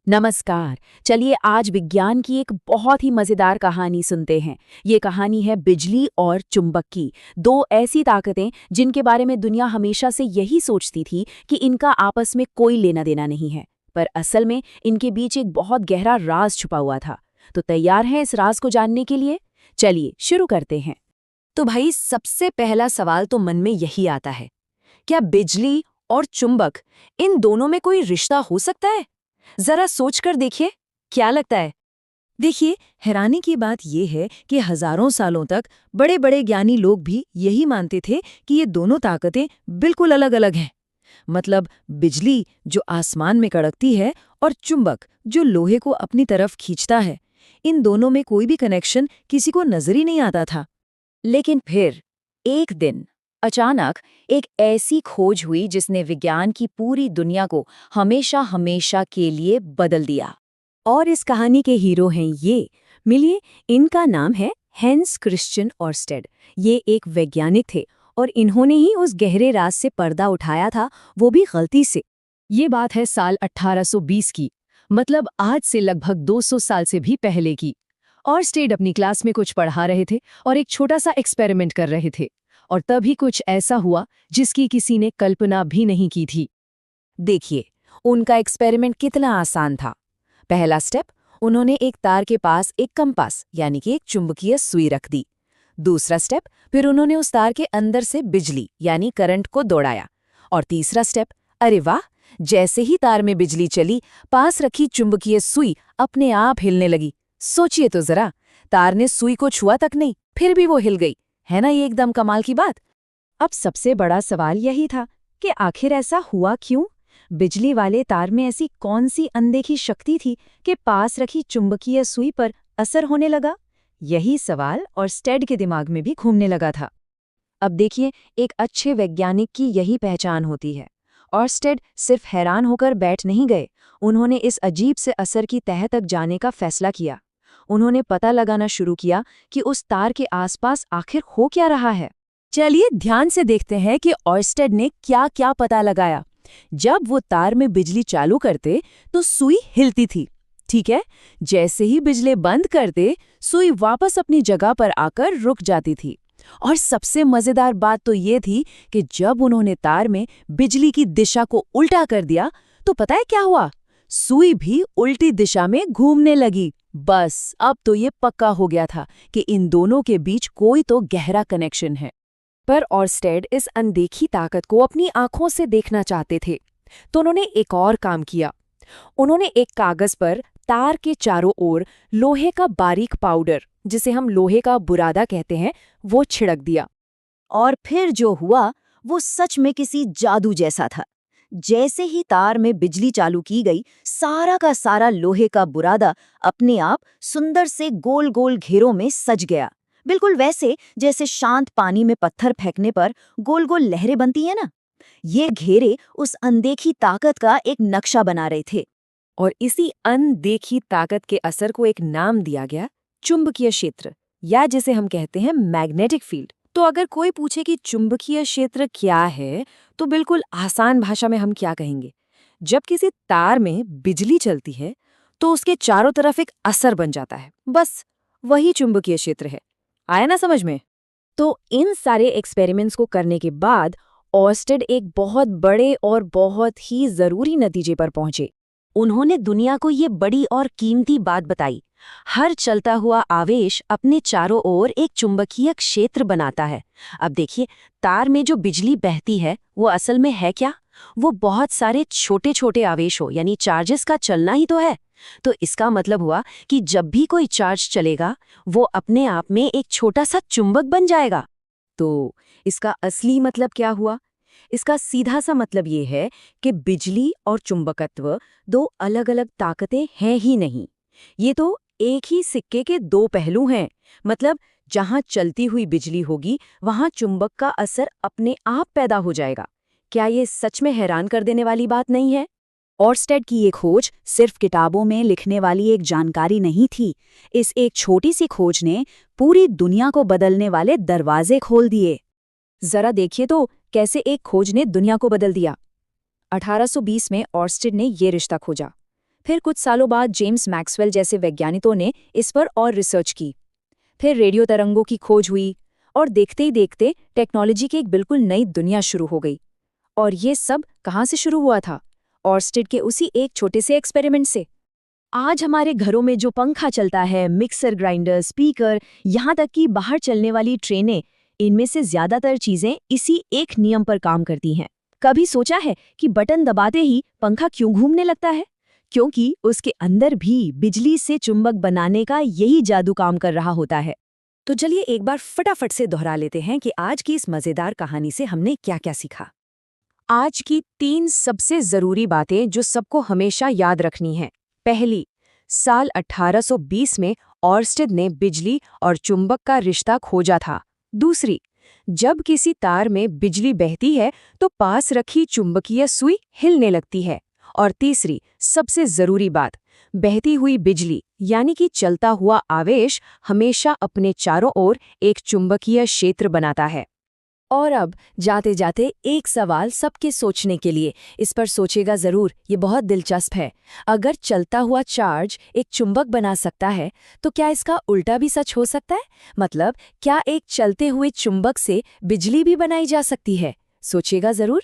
नमस्कार। चलिए आज विज्ञान की एक बहुत ही मजेदार कहानी सुनते हैं। ये कहानी है बिजली और चुंबक की। दो ऐसी ताकतें जिनके बारे में दुनिया हमेशा से यही सोचती थी कि इनका आपस में कोई लेना देना नहीं है, पर असल में इनके बीच एक बहुत गहरा राज छुपा हुआ था। तो तैयार हैं इस राज को जानने के लिए? चलिए शुरू करते हैं। तो भाई सबसे पहला सवाल तो मन में यही आता है, क्या बिजली और चुंबक इन दोनों में कोई रिश्ता हो सकता है? जरा सोचकर देखिए, क्या लगता है? देखिए, हैरानी की बात यह है कि हजारों सालों तक बड़े बड़े ज्ञानी लोग भी यही मानते थे कि ये दोनों ताकतें बिल्कुल अलग अलग हैं। मतलब बिजली जो आसमान में कड़कती है और चुंबक जो लोहे को अपनी तरफ खींचता है, इन दोनों में कोई भी कनेक्शन किसी को नजर ही नहीं आता था। लेकिन फिर एक दिन अचानक एक ऐसी खोज हुई जिसने विज्ञान की पूरी दुनिया को हमेशा हमेशा के लिए बदल दिया। और इस कहानी के हीरो हैं ये। मिलिए, इनका नाम है हेंस क्रिश्चियन ऑर्स्टेड। ये एक वैज्ञानिक थे और इन्होंने ही उस गहरे राज से पर्दा उठाया था, वो भी गलती से। ये बात है साल 1820 की, मतलब आज से लगभग 200 साल से भी पहले की। ऑर्स्टेड अपनी क्लास में कुछ पढ़ा रहे थे और एक छोटा सा एक्सपेरिमेंट कर रहे थे, और तभी कुछ ऐसा हुआ जिसकी किसी ने कल्पना भी नहीं की थी। देखिए, उनका एक्सपेरिमेंट कितना आसान था। पहला स्टेप, उन्होंने एक तार के पास एक कंपास यानी कि एक चुंबकीय सुई रख दी। दूसरा स्टेप, फिर उन्होंने उस तार के अंदर से बिजली यानी करंट को दौड़ाया। और तीसरा स्टेप, अरे वाह, जैसे ही तार में बिजली चली, पास रखी चुंबकीय सुई अपने आप हिलने लगी। सोचिए तो जरा, तार ने सुई को छुआ तक नहीं, फिर भी वो हिल गई। है ना ये एकदम कमाल की बात? अब सबसे बड़ा सवाल यही था कि आखिर ऐसा हुआ क्यों? बिजली वाले तार में ऐसी कौन सी अनदेखी शक्ति थी कि पास रखी चुंबकीय सुई पर असर होने लगा? यही सवाल ऑर्स्टेड के दिमाग में भी घूमने लगा था। अब देखिए, एक अच्छे वैज्ञानिक की यही पहचान होती है। ऑर्स्टेड सिर्फ हैरान होकर बैठ नहीं गए, उन्होंने इस अजीब से असर की तह तक जाने का फैसला किया। उन्होंने पता लगाना शुरू किया कि उस तार के आसपास आखिर हो क्या रहा है। चलिए ध्यान से देखते हैं कि ऑर्स्टेड ने क्या क्या पता लगाया। जब वो तार में बिजली चालू करते तो सुई हिलती थी, ठीक है? जैसे ही बिजली बंद करते, सुई वापस अपनी जगह पर आकर रुक जाती थी। और सबसे मजेदार बात तो ये थी कि जब उन्होंने तार में बिजली की दिशा को उल्टा कर दिया, तो पता है क्या हुआ? सुई भी उल्टी दिशा में घूमने लगी। बस अब तो ये पक्का हो गया था कि इन दोनों के बीच कोई तो गहरा कनेक्शन है। पर ऑर्स्टेड इस अनदेखी ताकत को अपनी आंखों से देखना चाहते थे, तो उन्होंने एक और काम किया। उन्होंने एक कागज पर तार के चारों ओर लोहे का बारीक पाउडर, जिसे हम लोहे का बुरादा कहते हैं, वो छिड़क दिया। और फिर जो हुआ वो सच में किसी जादू जैसा था। जैसे ही तार में बिजली चालू की गई, सारा का सारा लोहे का बुरादा अपने आप सुंदर से गोल गोल घेरों में सज गया। बिल्कुल वैसे जैसे शांत पानी में पत्थर फेंकने पर गोल गोल लहरें बनती हैं ना। ये घेरे उस अनदेखी ताकत का एक नक्शा बना रहे थे। और इसी अनदेखी ताकत के असर को एक नाम दिया गया, चुंबकीय क्षेत्र, या जिसे हम कहते हैं मैग्नेटिक फील्ड। तो अगर कोई पूछे कि चुंबकीय क्षेत्र क्या है, तो बिल्कुल आसान भाषा में हम क्या कहेंगे? जब किसी तार में बिजली चलती है तो उसके चारों तरफ एक असर बन जाता है, बस वही चुंबकीय क्षेत्र है। आया ना समझ में? तो इन सारे एक्सपेरिमेंट्स को करने के बाद ऑर्स्टेड एक बहुत बड़े और बहुत ही जरूरी नतीजे पर पहुंचे। उन्होंने दुनिया को ये बड़ी और कीमती बात बताई, हर चलता हुआ आवेश अपने चारों ओर एक चुंबकीय क्षेत्र बनाता है। अब देखिए, तार में जो बिजली बहती है वो असल में है क्या? वो बहुत सारे छोटे छोटे आवेशों यानी चार्जेस का चलना ही तो है। तो इसका मतलब हुआ कि जब भी कोई चार्ज चलेगा, वो अपने आप में एक छोटा सा चुंबक बन जाएगा। तो इसका असली मतलब क्या हुआ? इसका सीधा सा मतलब ये है कि बिजली और चुंबकत्व दो अलग अलग ताकतें हैं ही नहीं। ये तो एक ही सिक्के के दो पहलू हैं। मतलब जहां चलती हुई बिजली होगी, वहां चुंबक का असर अपने आप पैदा हो जाएगा। क्या ये सच में हैरान कर देने वाली बात नहीं है? ऑर्स्टेड की ये खोज सिर्फ किताबों में लिखने वाली एक जानकारी नहीं थी। इस एक छोटी सी खोज ने पूरी दुनिया को बदलने वाले दरवाजे खोल दिए। जरा देखिए तो कैसे एक खोज ने दुनिया को बदल दिया। 1820 में ऑर्स्टेड ने ये रिश्ता खोजा। फिर कुछ सालों बाद जेम्स मैक्सवेल जैसे वैज्ञानिकों ने इस पर और रिसर्च की। फिर रेडियो तरंगों की खोज हुई और देखते ही देखते टेक्नोलॉजी की एक बिल्कुल नई दुनिया शुरू हो गई। और ये सब कहाँ से शुरू हुआ था? ऑर्स्टेड के उसी एक छोटे से एक्सपेरिमेंट से। आज हमारे घरों में जो पंखा चलता है, मिक्सर ग्राइंडर, स्पीकर, यहाँ तक कि बाहर चलने वाली ट्रेनें, इनमें से ज्यादातर चीजें इसी एक नियम पर काम करती हैं। कभी सोचा है कि बटन दबाते ही पंखा क्यों घूमने लगता है? क्योंकि उसके अंदर भी बिजली से चुंबक बनाने का यही जादू काम कर रहा होता है। तो चलिए एक बार फटाफट से दोहरा लेते हैं कि आज की इस मजेदार कहानी से हमने क्या क्या सीखा। आज की 3 सबसे जरूरी बातें जो सबको हमेशा याद रखनी है। पहली, साल 1820 में ऑर्स्टेड ने बिजली और चुंबक का रिश्ता खोजा था। दूसरी, जब किसी तार में बिजली बहती है तो पास रखी चुंबकीय सुई हिलने लगती है। और तीसरी, सबसे जरूरी बात, बहती हुई बिजली यानी कि चलता हुआ आवेश हमेशा अपने चारों ओर एक चुंबकीय क्षेत्र बनाता है। और अब जाते जाते एक सवाल सबके सोचने के लिए, इस पर सोचेगा जरूर, ये बहुत दिलचस्प है। अगर चलता हुआ चार्ज एक चुंबक बना सकता है तो क्या इसका उल्टा भी सच हो सकता है? मतलब क्या एक चलते हुए चुंबक से बिजली भी बनाई जा सकती है? सोचेगा जरूर।